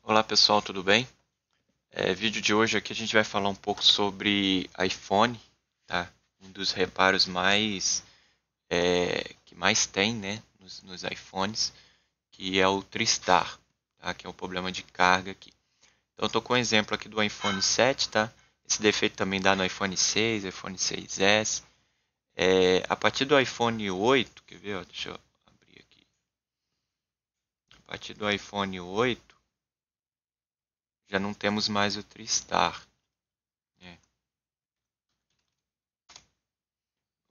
Olá pessoal, tudo bem? Vídeo de hoje aqui a gente vai falar um pouco sobre iPhone, tá? Um dos reparos que mais tem, né, nos iPhones, que é o Tristar, tá? Que é o problema de carga aqui. Então eu tô com um exemplo aqui do iPhone 7, tá? Esse defeito também dá no iPhone 6, iPhone 6S. A partir do iPhone 8, quer ver? Ó, deixa eu abrir aqui. A partir do iPhone 8 já não temos mais o Tristar, né?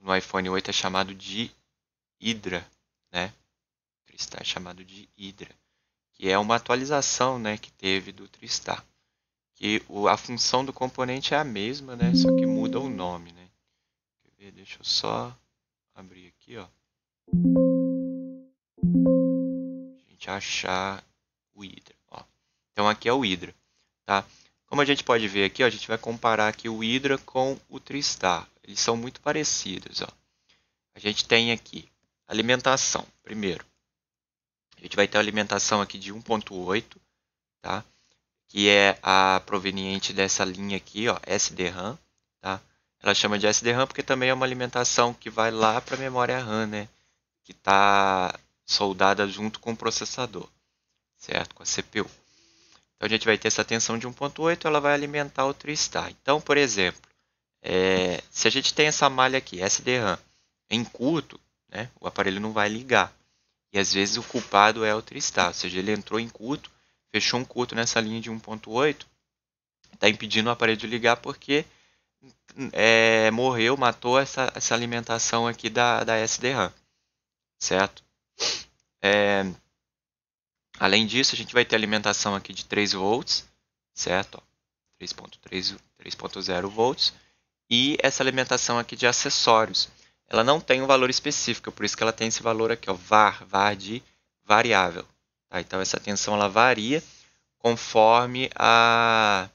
No iPhone 8 é chamado de Hydra, né? Tristar é chamado de Hydra, que é uma atualização, né, que teve do Tristar. Que a função do componente é a mesma, né? Só que muda o nome, né? Quer ver? Deixa eu só abrir aqui, ó. A gente achar o Hydra, ó. Então aqui é o Hydra, tá? Como a gente pode ver aqui, ó, a gente vai comparar aqui o Hydra com o Tristar. Eles são muito parecidos, ó. A gente tem aqui alimentação, primeiro. A gente vai ter a alimentação aqui de 1.8, tá? Que é a proveniente dessa linha aqui, ó, SDRAM, tá? Ela chama de SDRAM porque também é uma alimentação que vai lá para a memória RAM, né? Que está soldada junto com o processador, certo? Com a CPU. Então a gente vai ter essa tensão de 1.8, ela vai alimentar o TriStar. Então, por exemplo, se a gente tem essa malha aqui, SDRAM, em curto, né, o aparelho não vai ligar. E às vezes o culpado é o TriStar, ou seja, ele entrou em curto, fechou um curto nessa linha de 1.8, está impedindo o aparelho de ligar porque morreu, matou essa alimentação aqui da SDRAM, certo? É, além disso, a gente vai ter alimentação aqui de 3 volts, certo? 3.0 volts. E essa alimentação aqui de acessórios. Ela não tem um valor específico, por isso que ela tem esse valor aqui, ó, var de variável. Tá? Então essa tensão ela varia conforme a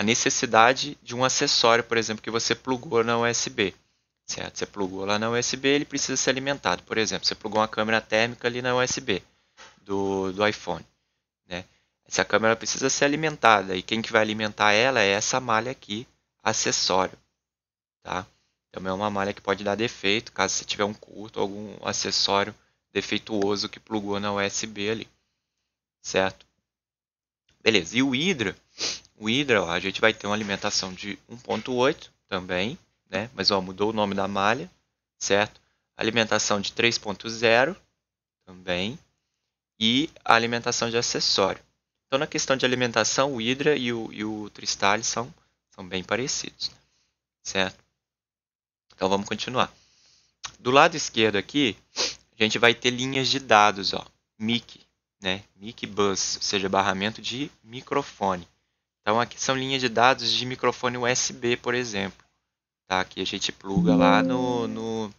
necessidade de um acessório, por exemplo, que você plugou na USB. Certo? Você plugou lá na USB, ele precisa ser alimentado. Por exemplo, você plugou uma câmera térmica ali na USB do iPhone. Né? Essa câmera precisa ser alimentada e quem que vai alimentar ela é essa malha aqui, acessório. Tá? Também é uma malha que pode dar defeito caso você tiver um curto ou algum acessório defeituoso que plugou na USB ali. Certo? Beleza. E o Hydra? O Hydra, ó, a gente vai ter uma alimentação de 1.8 também, né? Mas ó, mudou o nome da malha, certo? Alimentação de 3.0 também e a alimentação de acessório. Então, na questão de alimentação, o Hydra e o Tristal são bem parecidos, certo? Então, vamos continuar. Do lado esquerdo aqui, a gente vai ter linhas de dados, ó, MIC, né? MIC bus, ou seja, barramento de microfone. Então, aqui são linhas de dados de microfone USB, por exemplo. Tá? Aqui a gente pluga lá no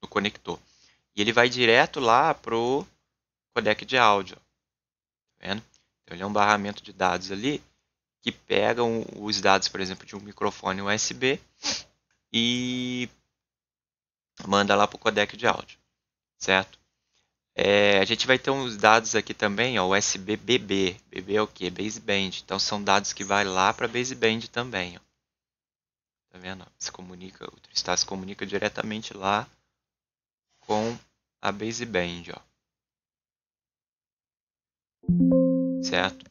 conector. E ele vai direto lá pro codec de áudio. Tá vendo? Então, ele é um barramento de dados ali que pega os dados, por exemplo, de um microfone USB e manda lá para o codec de áudio, certo? A gente vai ter uns dados aqui também, ó, USB BB. BB é o que? Baseband. Então são dados que vai lá para baseband também. Ó. Tá vendo? Se comunica, o Tristar se comunica diretamente lá com a baseband, ó. Certo?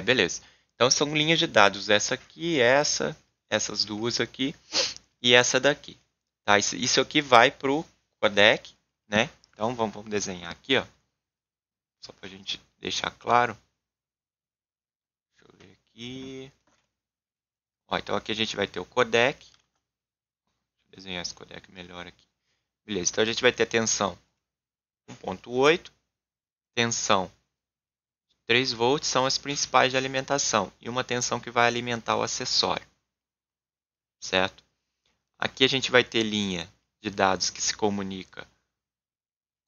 Beleza. Então são linhas de dados. Essa aqui, essas duas aqui e essa daqui. Tá? Isso aqui vai para o codec, né? Então vamos desenhar aqui, ó. Só para a gente deixar claro. Deixa eu ver aqui. Ó, então aqui a gente vai ter o codec. Deixa eu desenhar esse codec melhor aqui. Beleza, então a gente vai ter a tensão 1.8, tensão 3 volts são as principais de alimentação e uma tensão que vai alimentar o acessório, certo? Aqui a gente vai ter linha de dados que se comunica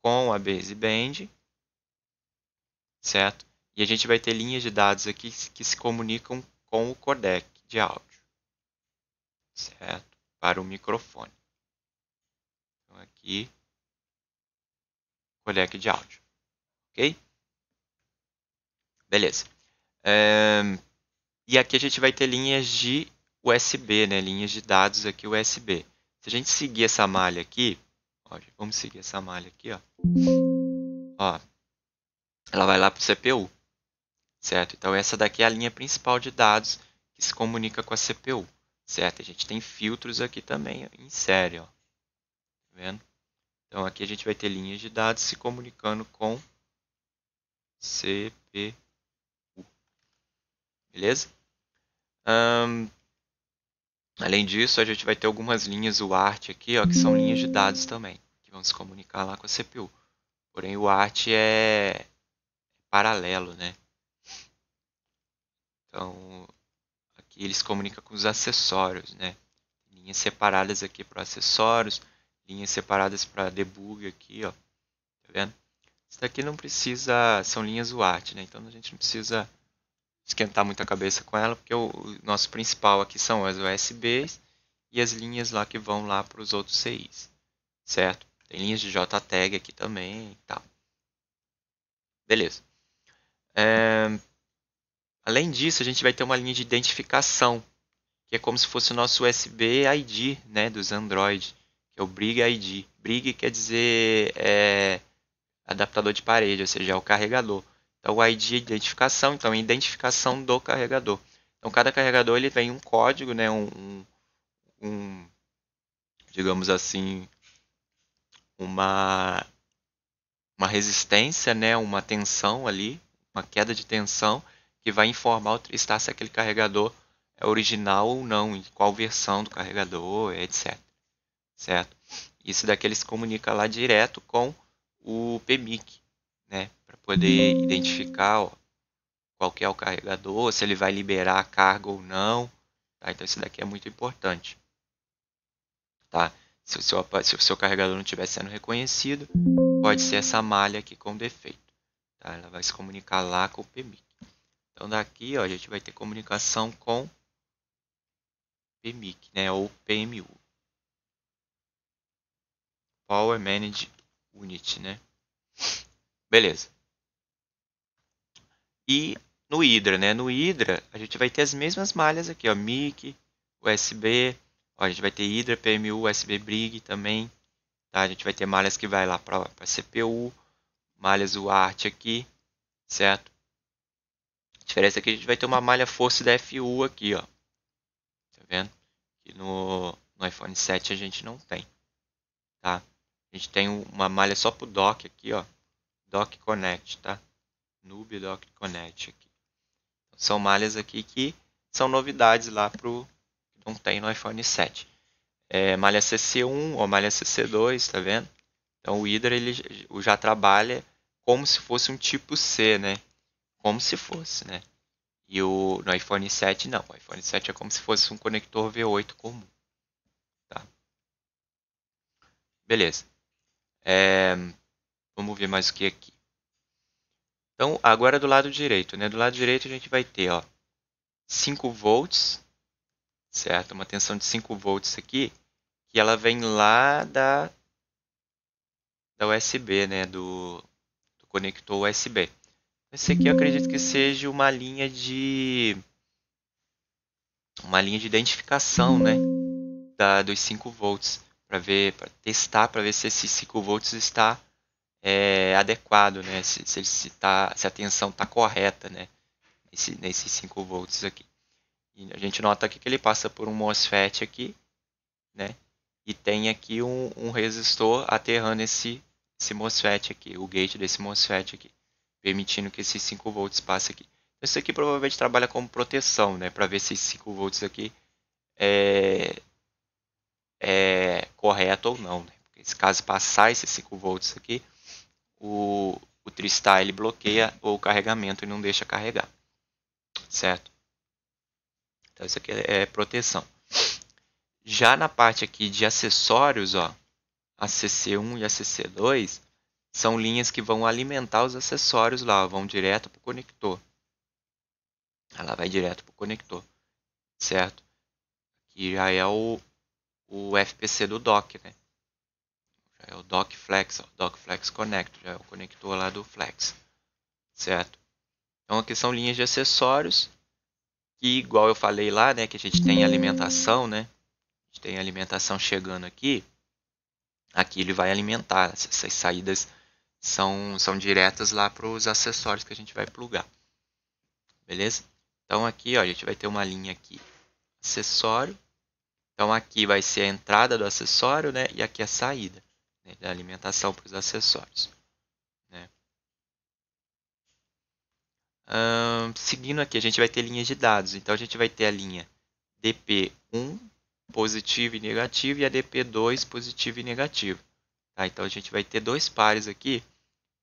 com a baseband, certo? E a gente vai ter linhas de dados aqui que se comunicam com o codec de áudio, certo? Para o microfone. Então aqui codec de áudio. Ok? Beleza. E aqui a gente vai ter linhas de USB, né? Linhas de dados aqui USB. Se a gente seguir essa malha aqui, ó, vamos seguir essa malha aqui, ó, ela vai lá para o CPU, certo? Então essa daqui é a linha principal de dados que se comunica com a CPU, certo? A gente tem filtros aqui também em série, ó. Tá vendo? Então aqui a gente vai ter linhas de dados se comunicando com CPU, beleza? Além disso, a gente vai ter algumas linhas UART aqui, ó, que são linhas de dados também, que vão se comunicar lá com a CPU. Porém, o UART é paralelo, né? Então, aqui ele se comunica com os acessórios, né? Linhas separadas aqui para acessórios, linhas separadas para debug aqui, ó. Tá vendo? Isso daqui não precisa, são linhas UART, né? Então a gente não precisa esquentar muito a cabeça com ela, porque o nosso principal aqui são as USBs e as linhas lá que vão lá para os outros CIs, certo? Tem linhas de JTAG aqui também e tal. Beleza. Além disso, a gente vai ter uma linha de identificação, que é como se fosse o nosso USB ID, né, dos Android, que é o Brig ID. Brig quer dizer adaptador de parede, ou seja, é o carregador. Então, o ID é identificação, então é a identificação do carregador. Então, cada carregador ele tem um código, né, digamos assim, uma resistência, né, uma tensão ali, uma queda de tensão, que vai informar o TriStar se aquele carregador é original ou não, em qual versão do carregador, etc. Certo? Isso daqui ele se comunica lá direto com o PMIC, né, para poder identificar qual que é o carregador, se ele vai liberar a carga ou não. Tá? Então isso daqui é muito importante. Tá? Se o seu carregador não estiver sendo reconhecido, pode ser essa malha aqui com defeito. Tá? Ela vai se comunicar lá com o PMIC. Então daqui ó, a gente vai ter comunicação com PMIC, né? Ou PMU. Power Managed Unit, né? Beleza. E no Hydra, né? No Hydra a gente vai ter as mesmas malhas aqui, ó, MIC, USB, ó, a gente vai ter Hydra, PMU, USB Brig também, tá? A gente vai ter malhas que vai lá para CPU, malhas UART aqui, certo? A diferença é que a gente vai ter uma malha force da FU aqui, ó. Tá vendo? Que no iPhone 7 a gente não tem, tá? A gente tem uma malha só pro dock aqui, ó. Dock Connect, tá? Nube Dock Connect aqui. São malhas aqui que são novidades lá pro que não tem no iPhone 7. Malha CC1 ou malha CC2, tá vendo? Então o Hydra ele já trabalha como se fosse um tipo C, né? Como se fosse, né? E no iPhone 7 não. O iPhone 7 é como se fosse um conector V8 comum. Tá? Beleza. Vamos ver mais o que aqui. Então, agora do lado direito, né? Do lado direito a gente vai ter, ó, 5 volts, certo? Uma tensão de 5 volts aqui, que ela vem lá da USB, né? Do conector USB. Esse aqui eu acredito que seja uma linha de identificação, né? Dos 5 volts, para testar, para ver se esses 5 volts está adequado, né? Se a tensão está correta, né? Nesses 5 volts aqui. E a gente nota aqui que ele passa por um MOSFET aqui, né? E tem aqui um resistor aterrando esse MOSFET aqui, o gate desse MOSFET aqui, permitindo que esses 5 volts passem aqui. Isso aqui provavelmente trabalha como proteção, né? Para ver se esses 5 volts aqui é correto ou não. Né? Porque se caso passar esses 5 volts aqui, o TriStar ele bloqueia o carregamento e não deixa carregar, certo? Então isso aqui é proteção. Já na parte aqui de acessórios, ó, a CC1 e a CC2 são linhas que vão alimentar os acessórios lá, ó, vão direto para o conector. Ela vai direto para o conector, certo? Aqui já é o FPC do dock, né? Já é o Dock Flex, ó, Dock Flex Connector, já é o conector lá do Flex, certo? Então aqui são linhas de acessórios, que igual eu falei lá, né, que a gente tem alimentação, né? A gente tem alimentação chegando aqui. Aqui ele vai alimentar, essas saídas são diretas lá para os acessórios que a gente vai plugar. Beleza? Então aqui ó, a gente vai ter uma linha aqui, acessório. Então aqui vai ser a entrada do acessório, né? E aqui a saída, né, da alimentação para os acessórios. Né? Seguindo aqui, a gente vai ter linhas de dados. Então a gente vai ter a linha DP1 positivo e negativo e a DP2 positivo e negativo. Tá? Então a gente vai ter dois pares aqui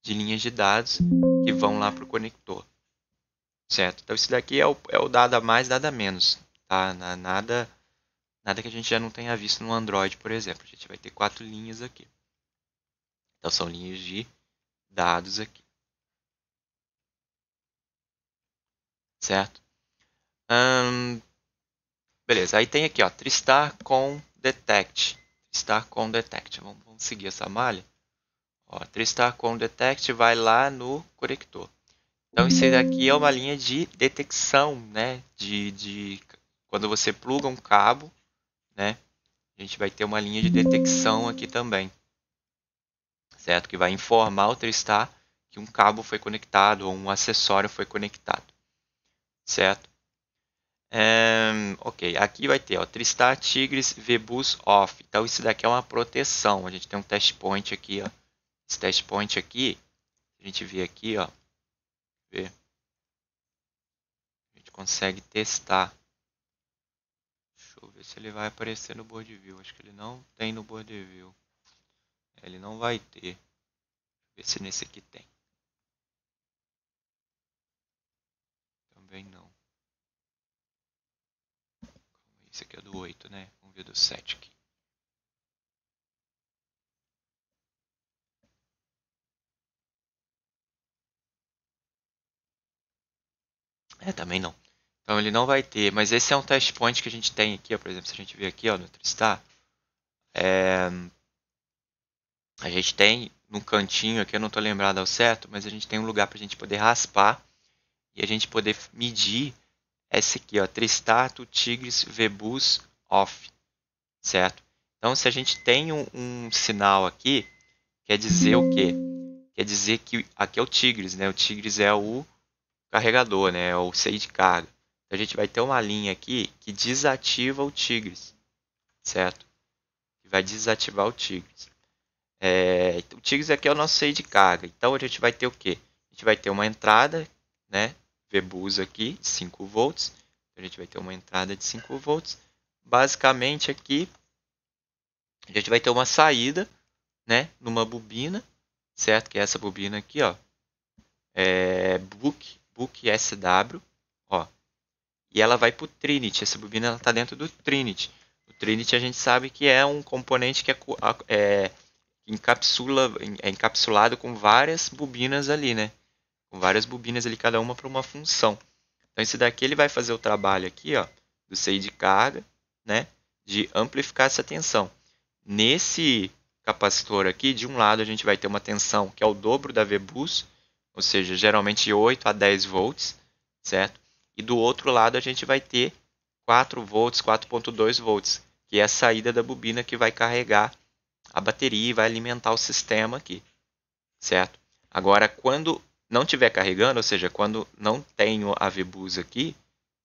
de linhas de dados que vão lá para o conector. Certo? Então isso daqui é o dado a mais, dado a menos. Tá? Nada que a gente já não tenha visto no Android, por exemplo. A gente vai ter 4 linhas aqui. Então são linhas de dados aqui. Certo? Beleza, aí tem aqui, ó, Tristar com Detect. Tristar com Detect. Vamos seguir essa malha. Ó, Tristar com Detect vai lá no conector. Então isso daqui é uma linha de detecção, né? Quando você pluga um cabo, né? A gente vai ter uma linha de detecção aqui também. Certo? Que vai informar o Tristar que um cabo foi conectado ou um acessório foi conectado. Certo? Ok, aqui vai ter ó, Tristar Tigris VBus Off. Então isso daqui é uma proteção. A gente tem um test point aqui, ó. Esse test point aqui, a gente vê aqui, ó. A gente consegue testar. Deixa eu ver se ele vai aparecer no board view. Acho que ele não tem no board view. Ele não vai ter. Ver se nesse aqui tem. Também não. Esse aqui é do 8, né? Vamos ver do 7 aqui. Também não. Então ele não vai ter, mas esse é um test point que a gente tem aqui, ó, por exemplo, se a gente ver aqui, ó, no Tristar, a gente tem num cantinho aqui, eu não estou lembrado ao certo, mas a gente tem um lugar para a gente poder raspar e a gente poder medir esse aqui, ó, Tristar to Tigris VBus Off, certo? Então se a gente tem um sinal aqui, quer dizer o quê? Quer dizer que aqui é o Tigris, né? O Tigris é o carregador, né? É o CI de carga. Então, a gente vai ter uma linha aqui que desativa o Tigris, certo? Que vai desativar o Tigris. O Tigris aqui é o nosso CI de carga. Então a gente vai ter o quê? A gente vai ter uma entrada, né? VBus aqui, 5 volts. A gente vai ter uma entrada de 5 volts. Basicamente aqui, a gente vai ter uma saída, né? Numa bobina, certo? Que é essa bobina aqui, ó. Book SW, ó. E ela vai para o Trinity. Essa bobina está dentro do Trinity. O Trinity a gente sabe que é um componente que é encapsulado com várias bobinas ali, né? Com várias bobinas ali, cada uma para uma função. Então esse daqui ele vai fazer o trabalho aqui, ó, do CI de carga, né? De amplificar essa tensão. Nesse capacitor aqui, de um lado a gente vai ter uma tensão que é o dobro da VBus, ou seja, geralmente 8 a 10 volts, certo? E do outro lado a gente vai ter 4 volts, 4.2 volts, que é a saída da bobina que vai carregar a bateria e vai alimentar o sistema aqui, certo? Agora, quando não estiver carregando, ou seja, quando não tenho a VBus aqui,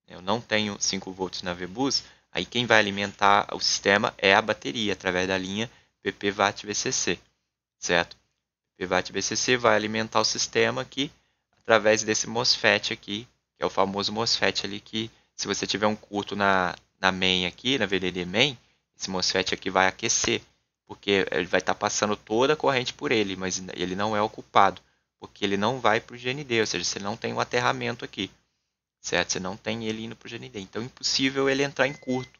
eu não tenho 5 volts na VBus, aí quem vai alimentar o sistema é a bateria, através da linha PP-VAT-VCC, certo? PP-VAT-VCC vai alimentar o sistema aqui, através desse MOSFET aqui, que é o famoso MOSFET ali que, se você tiver um curto na main aqui, na VDD main, esse MOSFET aqui vai aquecer, porque ele vai estar passando toda a corrente por ele, mas ele não é ocupado, porque ele não vai para o GND, ou seja, você não tem um aterramento aqui, certo? Você não tem ele indo para o GND, então é impossível ele entrar em curto,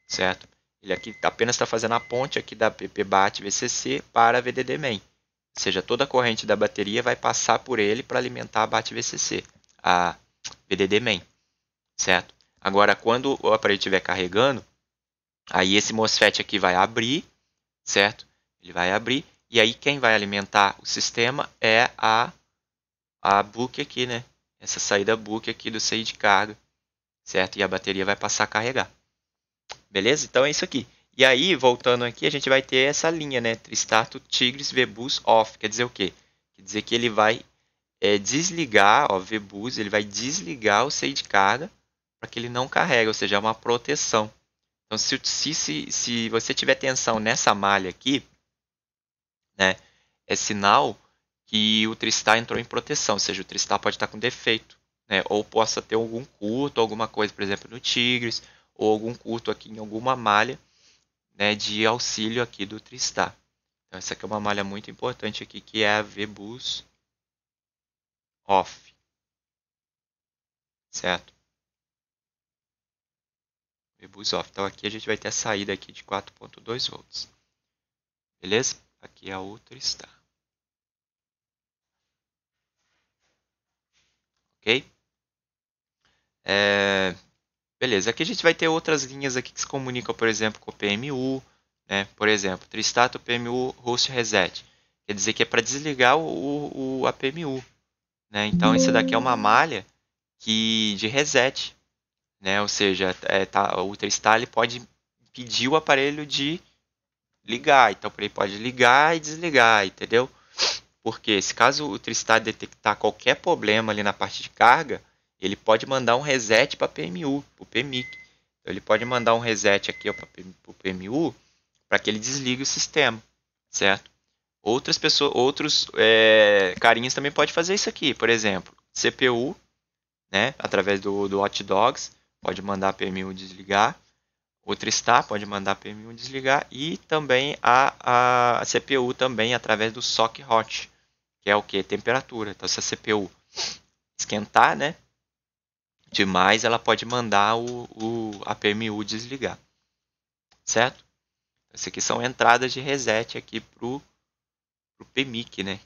certo? Ele aqui apenas está fazendo a ponte aqui da PP-BAT-VCC para a VDD main. Ou seja, toda a corrente da bateria vai passar por ele para alimentar a BAT-VCC, a VDD main, certo? Agora, quando o aparelho estiver carregando, aí esse MOSFET aqui vai abrir, certo? Ele vai abrir E aí quem vai alimentar o sistema é a book aqui, né? Essa saída book aqui do CI de carga, certo? E a bateria vai passar a carregar. Beleza? Então é isso aqui. E aí, voltando aqui, a gente vai ter essa linha, né? Tristato Tigris VBus off. Quer dizer o quê? Quer dizer que ele vai desligar, ó, VBus, ele vai desligar o CI de carga para que ele não carregue, ou seja, é uma proteção. Então, se você tiver tensão nessa malha aqui, né, é sinal que o Tristar entrou em proteção, ou seja, o Tristar pode estar com defeito, né, ou possa ter algum curto, alguma coisa, por exemplo, no Tigris, ou algum curto aqui em alguma malha, né, de auxílio aqui do Tristar. Então, essa aqui é uma malha muito importante aqui, que é a VBus off, certo? VBus off. Então, aqui a gente vai ter a saída aqui de 4.2 volts. Beleza? Aqui é o Tristar. Ok? Beleza, aqui a gente vai ter outras linhas aqui que se comunicam, por exemplo, com o PMU, né? Por exemplo, Tristato PMU Host Reset. Quer dizer que é para desligar a PMU, né? Então, isso daqui é uma malha de reset, né? Ou seja, o Tristar ele pode pedir o aparelho de ligar. Então, ele pode ligar e desligar, entendeu? Porque se caso o Tristar detectar qualquer problema ali na parte de carga, ele pode mandar um reset para PMU, para o PMIC. Então, ele pode mandar um reset aqui para o PMU para que ele desligue o sistema, certo? Outras pessoas, outros carinhas também podem fazer isso aqui. Por exemplo, CPU, né, através do Hot Dogs, pode mandar a PMU desligar. O Tristar pode mandar a PMU desligar. E também a CPU também através do Sock Hot, que é o que? Temperatura. Então, se a CPU esquentar, né, demais, ela pode mandar a PMU desligar, certo? Essas aqui são entradas de reset aqui pro PMIC, né?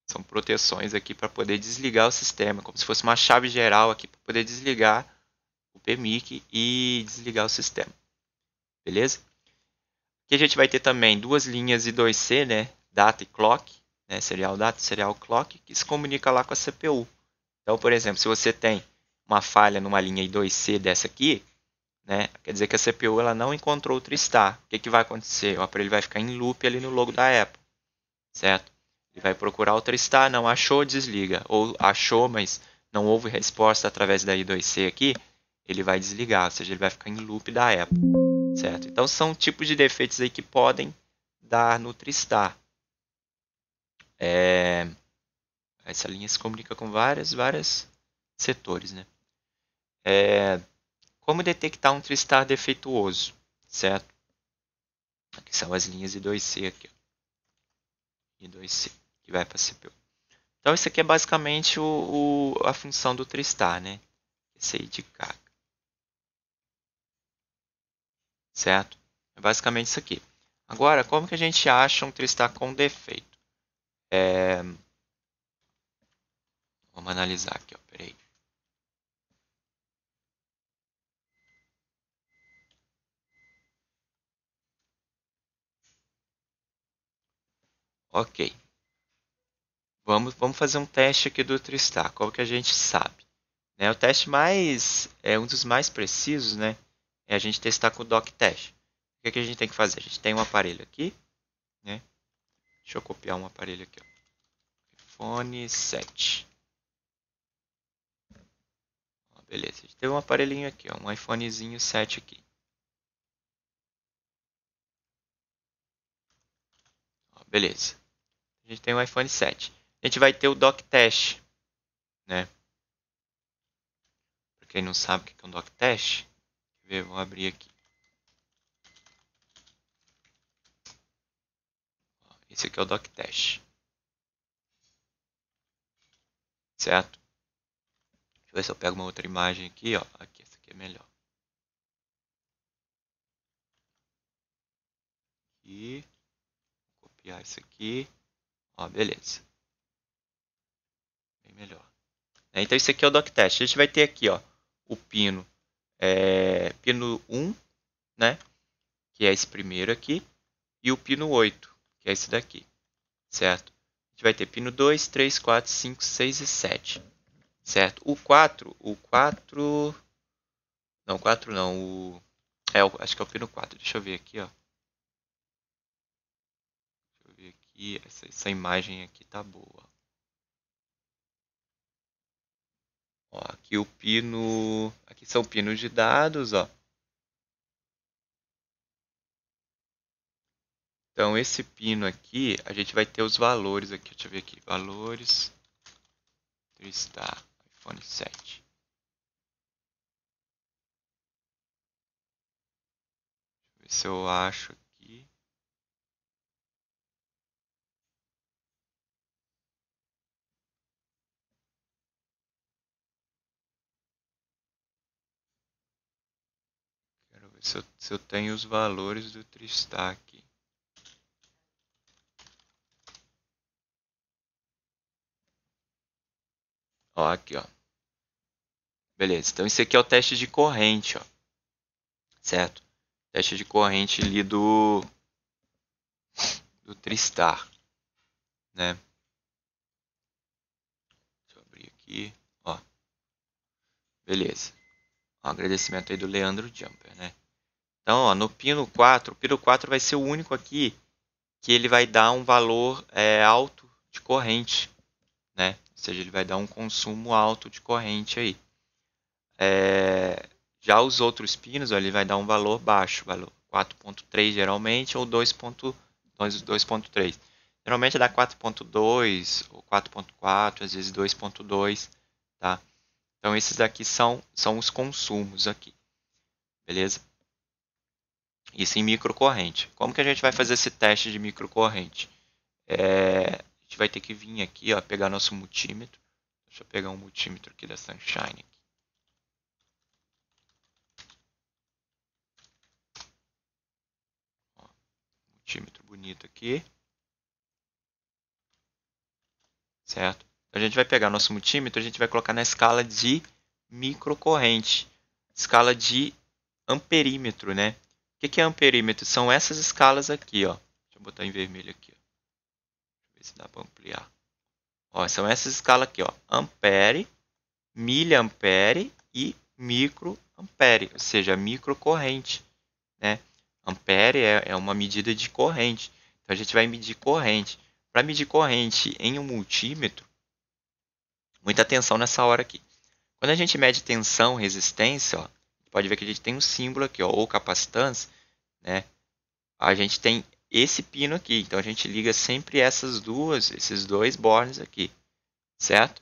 São proteções aqui para poder desligar o sistema, como se fosse uma chave geral aqui para poder desligar o PMIC e desligar o sistema, beleza? Aqui a gente vai ter também duas linhas I2C, né? Data e clock, né? Serial data e serial clock, que se comunica lá com a CPU. Então, por exemplo, se você tem uma falha numa linha I2C dessa aqui, né, quer dizer que a CPU ela não encontrou o Tristar. O que vai acontecer? O aparelho vai ficar em loop ali no logo da Apple, certo? Ele vai procurar o Tristar, não achou, desliga. Ou achou, mas não houve resposta através da I2C aqui, ele vai desligar, ou seja, ele vai ficar em loop da Apple, certo? Então, são tipos de defeitos aí que podem dar no Tristar. Essa linha se comunica com vários setores, né? Como detectar um Tristar defeituoso, certo? Aqui são as linhas I2C aqui, I2C, que vai para a CPU. Então, isso aqui é basicamente a função do Tristar, né? Esse aí de carga, certo? É basicamente isso aqui. Agora, como que a gente acha um Tristar com defeito? Vamos analisar aqui, ó. Peraí. Ok. Vamos fazer um teste aqui do Tristar. Qual que a gente sabe? O teste um dos mais precisos, né? É a gente testar com o dock test. O que a gente tem que fazer? A gente tem um aparelho aqui, né? Deixa eu copiar um aparelho aqui, ó. iPhone 7. Ó, beleza, a gente tem um aparelhinho aqui, ó, um iPhonezinho 7 aqui. Ó, beleza. A gente tem um iPhone 7. A gente vai ter o dock test, né? Para quem não sabe o que é um dock test, vou abrir aqui. Ó, esse aqui é o dock test. Certo? Deixa eu ver se eu pego uma outra imagem aqui, ó. Aqui, essa aqui é melhor. Aqui. Vou copiar isso aqui. Ó, beleza. Bem melhor. Então, isso aqui é o dock test. A gente vai ter aqui, ó, o pino, pino 1, né? Que é esse primeiro aqui. E o pino 8, que é esse daqui. certo? A gente vai ter pino 2, 3, 4, 5, 6 e 7, certo? O 4, não, o 4 não, acho que é o pino 4, deixa eu ver aqui, ó. Deixa eu ver aqui, essa imagem aqui tá boa. Ó, aqui o pino, aqui são pinos de dados, ó. Então, esse pino aqui, a gente vai ter os valores aqui. Deixa eu ver aqui. Valores. Tristar. iPhone 7. Deixa eu ver se eu acho aqui. Quero ver se eu tenho os valores do Tristar aqui. Ó, aqui, ó. Beleza. Então, esse aqui é o teste de corrente, ó. Certo? Teste de corrente ali do Tristar, né? Deixa eu abrir aqui, ó. Beleza. Um agradecimento aí do Leandro Jumper, né? Então, ó, no pino 4, o pino 4 vai ser o único aqui que ele vai dar um valor alto de corrente, né? Ou seja, ele vai dar um consumo alto de corrente aí. Já os outros pinos, ó, ele vai dar um valor baixo, valor 4.3 geralmente, ou 2.3. Geralmente dá 4.2 ou 4.4, às vezes 2.2, tá? Então esses daqui são os consumos aqui, beleza? Isso em microcorrente. Como que a gente vai fazer esse teste de microcorrente? A gente vai ter que vir aqui, ó, pegar nosso multímetro. Deixa eu pegar um multímetro aqui da Sunshine. Ó, multímetro bonito aqui. Certo? A gente vai pegar nosso multímetro, a gente vai colocar na escala de microcorrente. Escala de amperímetro, né? O que é amperímetro? São essas escalas aqui, ó. Deixa eu botar em vermelho aqui, ó. Deixa eu ver se dá para ampliar. Ó, são essas escalas aqui, ó. Ampere, miliampere e microampere, ou seja, microcorrente, né? Ampere é uma medida de corrente. Então a gente vai medir corrente. Para medir corrente em um multímetro, muita atenção nessa hora aqui. Quando a gente mede tensão, resistência, ó, pode ver que a gente tem um símbolo aqui, ó, ou capacitância, né? A gente tem esse pino aqui, então a gente liga sempre esses dois bornes aqui, certo?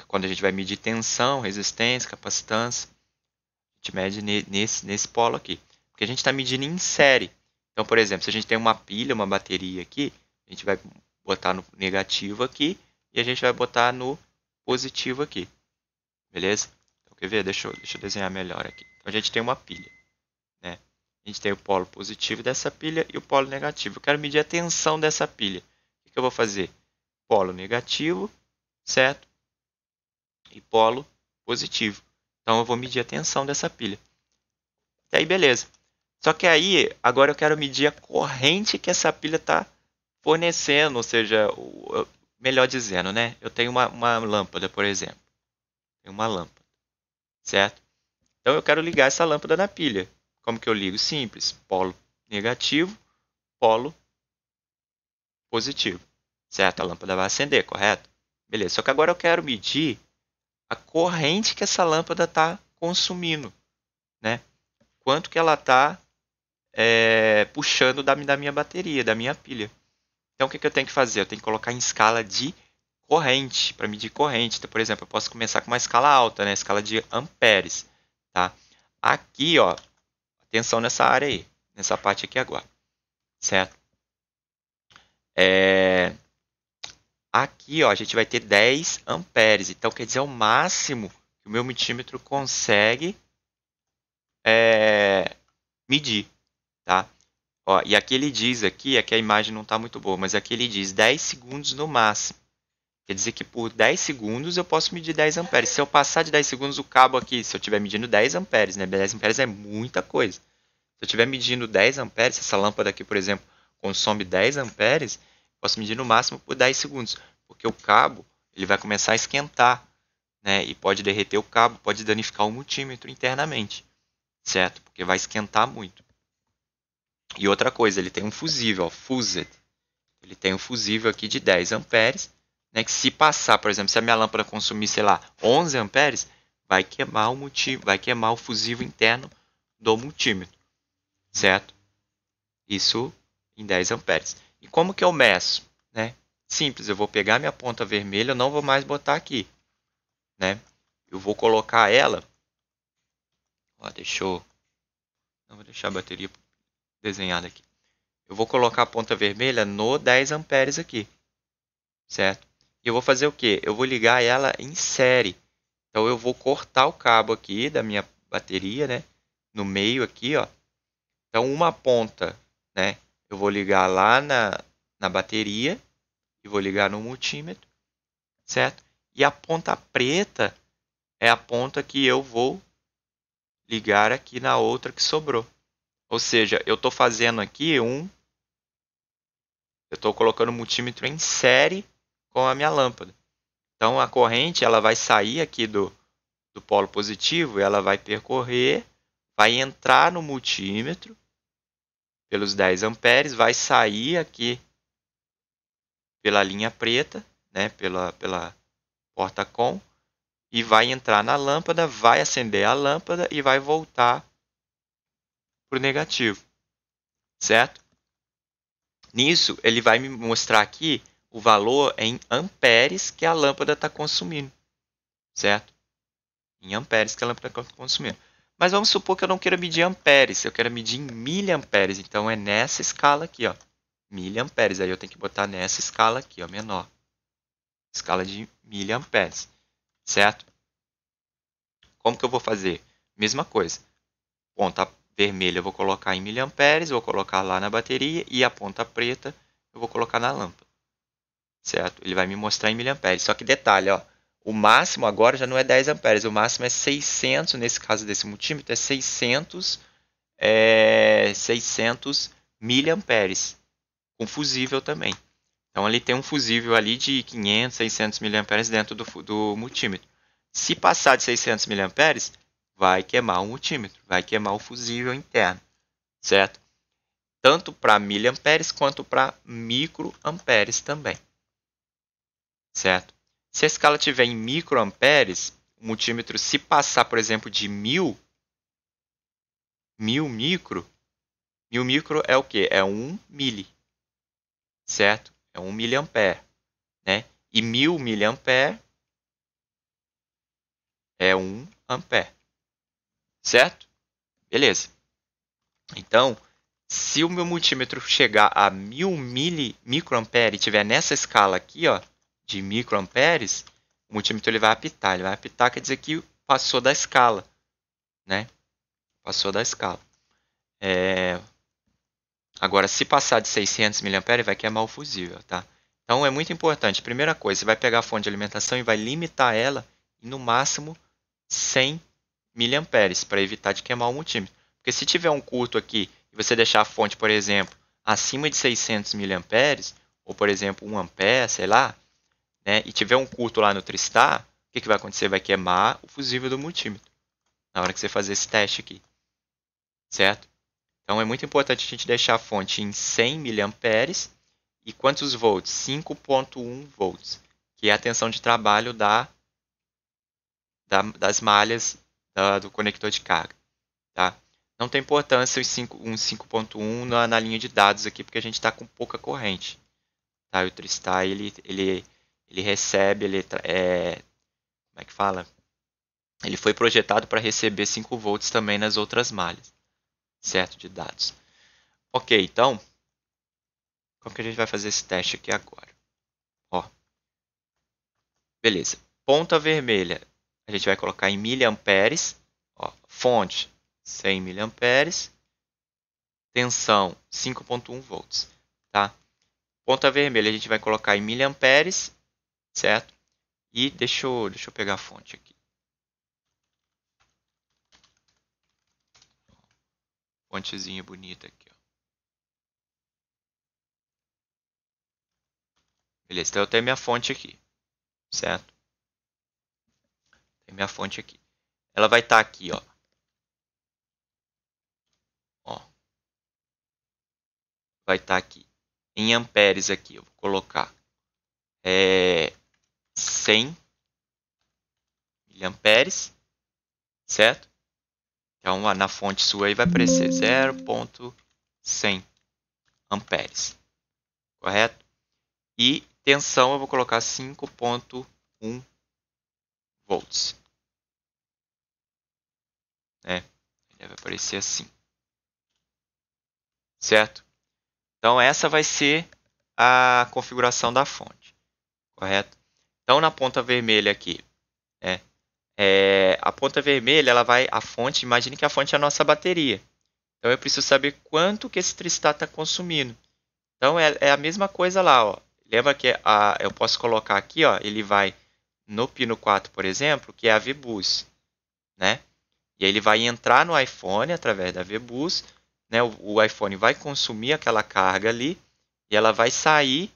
Quando a gente vai medir tensão, resistência, capacitância, a gente mede nesse polo aqui. Porque a gente está medindo em série. Então, por exemplo, se a gente tem uma pilha, uma bateria aqui, a gente vai botar no negativo aqui e a gente vai botar no positivo aqui. Beleza? Então, quer ver? Deixa eu desenhar melhor aqui. Então, a gente tem uma pilha, né? A gente tem o polo positivo dessa pilha e o polo negativo. Eu quero medir a tensão dessa pilha. O que eu vou fazer? Polo negativo, certo? E polo positivo. Então, eu vou medir a tensão dessa pilha. E aí, beleza. Só que aí, agora eu quero medir a corrente que essa pilha está fornecendo. Ou seja, melhor dizendo, né? Eu tenho uma lâmpada, por exemplo. Tenho uma lâmpada, certo? Então, eu quero ligar essa lâmpada na pilha. Como que eu ligo? Simples. Polo negativo, polo positivo. Certo? A lâmpada vai acender, correto? Beleza. Só que agora eu quero medir a corrente que essa lâmpada está consumindo, né? Quanto que ela está puxando da minha bateria, da minha pilha. Então, o que eu tenho que fazer? Eu tenho que colocar em escala de corrente, para medir corrente. Então, por exemplo, eu posso começar com uma escala alta, né? Escala de amperes. Tá? Aqui, ó, atenção nessa área aí, nessa parte aqui agora, certo? Aqui, ó, a gente vai ter 10 amperes. Então, quer dizer, é o máximo que o meu multímetro consegue medir, tá? Ó, e aqui ele diz aqui, a imagem não está muito boa, mas aqui ele diz 10 segundos no máximo. Quer dizer que por 10 segundos eu posso medir 10 amperes. Se eu passar de 10 segundos o cabo aqui, se eu estiver medindo 10 amperes, né? 10 amperes é muita coisa. Se eu estiver medindo 10 amperes, se essa lâmpada aqui, por exemplo, consome 10 amperes, Posso medir no máximo por 10 segundos, porque o cabo ele vai começar a esquentar, né? E pode derreter o cabo, pode danificar o multímetro internamente, certo? Porque vai esquentar muito. E outra coisa, ele tem um fusível, ó, fused. Ele tem um fusível aqui de 10 amperes, né? Que se passar, por exemplo, se a minha lâmpada consumir, sei lá, 11 amperes, vai queimar vai queimar o fusível interno do multímetro, certo? Isso em 10 amperes. E como que eu meço, né? Simples, eu vou pegar minha ponta vermelha, eu não vou mais botar aqui, né? Eu vou colocar ela, ó, não vou deixar a bateria desenhada aqui. Eu vou colocar a ponta vermelha no 10 amperes aqui, certo? E eu vou fazer o quê? Eu vou ligar ela em série. Então eu vou cortar o cabo aqui da minha bateria, né? No meio aqui, ó. Então uma ponta, né? Eu vou ligar lá na bateria e vou ligar no multímetro, certo? E a ponta preta é a ponta que eu vou ligar aqui na outra que sobrou. Ou seja, eu estou fazendo aqui eu estou colocando o multímetro em série com a minha lâmpada. Então a corrente ela vai sair aqui do polo positivo, ela vai percorrer, vai entrar no multímetro pelos 10 amperes, vai sair aqui pela linha preta, né, pela porta com, e vai entrar na lâmpada, vai acender a lâmpada e vai voltar para o negativo, certo? Nisso, ele vai me mostrar aqui o valor em amperes que a lâmpada está consumindo, certo? Em amperes que a lâmpada está consumindo. Mas vamos supor que eu não queira medir amperes, eu quero medir em miliamperes. Então é nessa escala aqui, ó, miliamperes. Aí eu tenho que botar nessa escala aqui, ó, menor, escala de miliamperes, certo? Como que eu vou fazer? Mesma coisa. Ponta vermelha eu vou colocar em miliamperes, vou colocar lá na bateria e a ponta preta eu vou colocar na lâmpada, certo? Ele vai me mostrar em miliamperes. Só que detalhe, ó, o máximo agora já não é 10 amperes, o máximo é 600, nesse caso desse multímetro, é 600 miliamperes, com fusível também. Então ele tem um fusível ali de 500, 600 miliamperes dentro do multímetro. Se passar de 600 miliamperes, vai queimar o multímetro, vai queimar o fusível interno, certo? Tanto para miliamperes quanto para microamperes também, certo? Se a escala estiver em microamperes, o multímetro, se passar, por exemplo, de 1000 micro, 1000 micro é o quê? É 1 mili, certo? É 1 miliampere, né? E 1000 miliampere é 1 ampere, certo? Beleza. Então, se o meu multímetro chegar a 1000 microampere e estiver nessa escala aqui, ó, de microamperes, o multímetro ele vai apitar. Ele vai apitar quer dizer que passou da escala, né? Passou da escala. Agora, se passar de 600 mA, vai queimar o fusível, tá? Então, é muito importante. Primeira coisa, você vai pegar a fonte de alimentação e vai limitar ela em, no máximo, 100 mA, para evitar de queimar o multímetro. Porque se tiver um curto aqui e você deixar a fonte, por exemplo, acima de 600 mA, ou, por exemplo, 1 ampere, sei lá, né, e tiver um curto lá no Tristar, o que vai acontecer? Vai queimar o fusível do multímetro na hora que você fazer esse teste aqui, certo? Então é muito importante a gente deixar a fonte em 100 miliamperes e quantos volts? 5.1 volts, que é a tensão de trabalho das malhas do conector de carga. Tá? Não tem importância um 5.1 na linha de dados aqui, porque a gente está com pouca corrente. Tá? O Tristar ele recebe, como é que fala? Ele foi projetado para receber 5 volts também nas outras malhas, certo? De dados. Ok, então, como que a gente vai fazer esse teste aqui agora? Ó, beleza. Ponta vermelha, a gente vai colocar em miliamperes. Ó, fonte, 100 miliamperes. Tensão, 5.1 volts. Tá? Ponta vermelha, a gente vai colocar em miliamperes, certo? E deixa eu pegar a fonte aqui. Fontezinha bonita aqui, ó. Beleza, então eu tenho minha fonte aqui, certo? Tem minha fonte aqui. Ela vai estar aqui, ó. Vai estar aqui. Em amperes aqui, eu vou colocar 100 miliamperes, certo? Então, na fonte sua aí vai aparecer 0,100 amperes, correto? E tensão eu vou colocar 5,1 volts. Né? Ele vai aparecer assim. Certo? Então, essa vai ser a configuração da fonte, correto? Então, na ponta vermelha aqui, né? A ponta vermelha, ela vai, a fonte, imagine que a fonte é a nossa bateria. Então, eu preciso saber quanto que esse tristar está consumindo. Então, é a mesma coisa lá, ó. Lembra que eu posso colocar aqui, ó, ele vai no pino 4, por exemplo, que é a VBus, né? E aí ele vai entrar no iPhone através da VBus, né? O iPhone vai consumir aquela carga ali e ela vai sair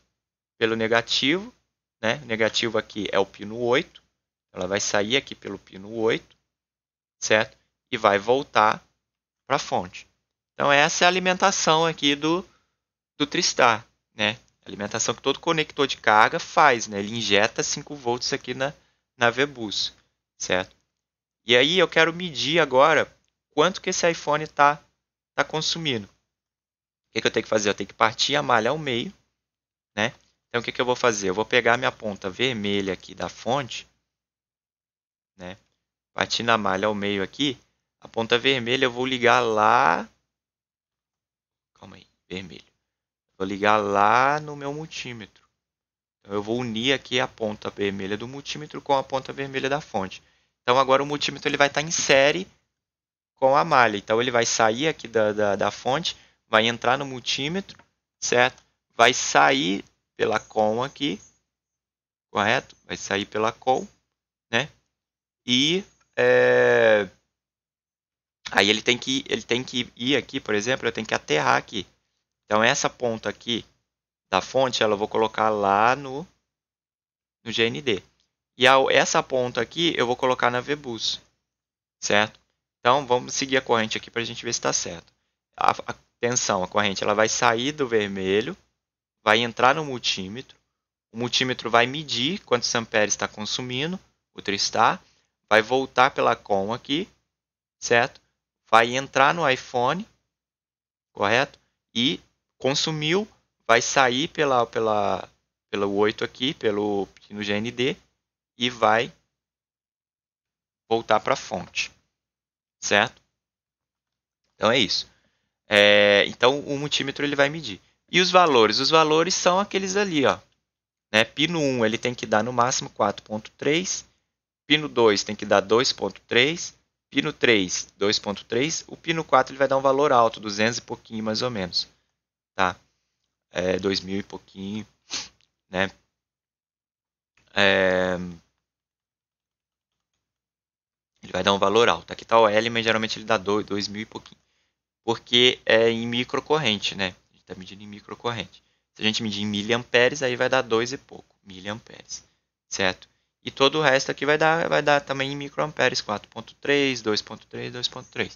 pelo negativo, né? O negativo aqui é o pino 8. Ela vai sair aqui pelo pino 8, certo? E vai voltar para a fonte. Então, essa é a alimentação aqui do Tristar, né? A alimentação que todo conector de carga faz, né? Ele injeta 5 volts aqui na VBus, certo? E aí eu quero medir agora quanto que esse iPhone está consumindo. O que eu tenho que fazer? Eu tenho que partir a malha ao meio, né? Então, o que eu vou fazer? Eu vou pegar minha ponta vermelha aqui da fonte, né? Partir na malha ao meio aqui. A ponta vermelha eu vou ligar lá. Calma aí, vermelho. Vou ligar lá no meu multímetro. Então, eu vou unir aqui a ponta vermelha do multímetro com a ponta vermelha da fonte. Então, agora o multímetro ele vai estar em série com a malha. Então, ele vai sair aqui da fonte, vai entrar no multímetro, certo? Vai sair pela COM aqui, correto? Vai sair pela COM, né? E aí ele tem que ir aqui, por exemplo, eu tenho que aterrar aqui. Então, essa ponta aqui da fonte, eu vou colocar lá no GND. E essa ponta aqui, eu vou colocar na VBus, certo? Então, vamos seguir a corrente aqui para a gente ver se está certo. Atenção, a corrente ela vai sair do vermelho, vai entrar no multímetro. O multímetro vai medir quantos amperes está consumindo, o Tristar. Vai voltar pela COM aqui, certo? Vai entrar no iPhone, correto? E consumiu, vai sair pelo 8 aqui, pelo pino GND, e vai voltar para a fonte, certo? Então é isso. Então o multímetro ele vai medir. E os valores? Os valores são aqueles ali, ó. Né? Pino 1 ele tem que dar no máximo 4.3, pino 2 tem que dar 2.3, pino 3, 2.3, o pino 4 ele vai dar um valor alto, 200 e pouquinho mais ou menos. Tá? 2.000 e pouquinho, né? Ele vai dar um valor alto. Aqui está o L, mas geralmente ele dá 2.000 e pouquinho. Porque é em microcorrente, né? A gente está medindo em microcorrente. Se a gente medir em miliamperes, aí vai dar 2 e pouco miliamperes, certo? E todo o resto aqui vai dar também em microamperes, 4.3, 2.3, 2.3.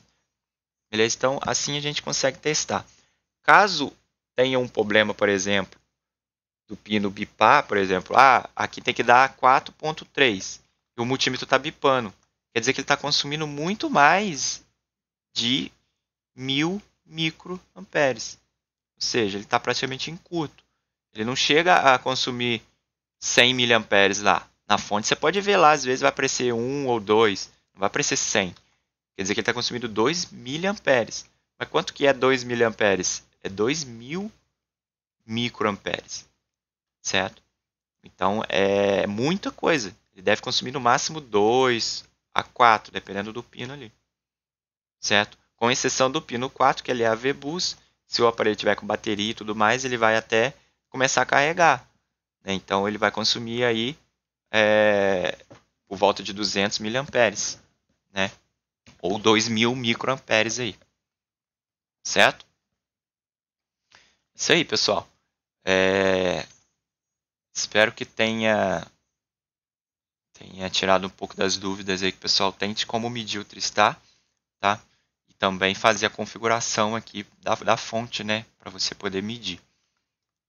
Beleza? Então, assim a gente consegue testar. Caso tenha um problema, por exemplo, do pino bipar, por exemplo, aqui tem que dar 4.3 e o multímetro está bipando. Quer dizer que ele está consumindo muito mais de 1000 microamperes. Ou seja, ele está praticamente em curto. Ele não chega a consumir 100 miliamperes lá. Na fonte você pode ver lá, às vezes vai aparecer 1 ou 2, não vai aparecer 100. Quer dizer que ele está consumindo 2 miliamperes. Mas quanto que é 2 miliamperes? É 2000 microamperes. Certo? Então é muita coisa. Ele deve consumir no máximo 2 a 4, dependendo do pino ali. Certo? Com exceção do pino 4, que ele é a VBus. Se o aparelho tiver com bateria e tudo mais, ele vai até começar a carregar. Né? Então ele vai consumir aí por volta de 200 miliamperes. Né? Ou 2000 microamperes aí. Certo? Isso aí, pessoal. Espero que tenha tirado um pouco das dúvidas aí que o pessoal tem de como medir o Tristar, tá? E também fazer a configuração aqui da fonte, né? Para você poder medir,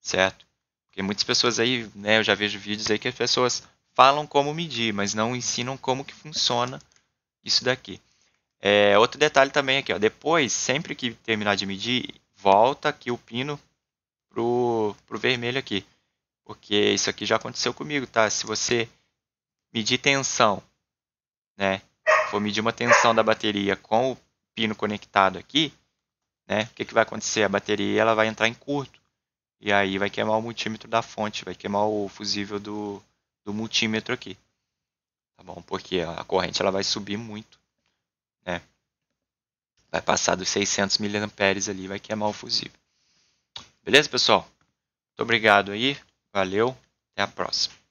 certo? Porque muitas pessoas aí, né? Eu já vejo vídeos aí que as pessoas falam como medir, mas não ensinam como que funciona isso daqui. Outro detalhe também aqui, ó. Depois, sempre que terminar de medir, volta aqui o pino pro vermelho aqui. Porque isso aqui já aconteceu comigo, tá? Se você medir tensão, né? For medir uma tensão da bateria com o pino conectado aqui, né? O que vai acontecer? A bateria ela vai entrar em curto. E aí vai queimar o multímetro da fonte, vai queimar o fusível do multímetro aqui. Tá bom? Porque a corrente ela vai subir muito, né? Vai passar dos 600 mA ali, vai queimar o fusível. Beleza, pessoal? Muito obrigado aí. Valeu. Até a próxima.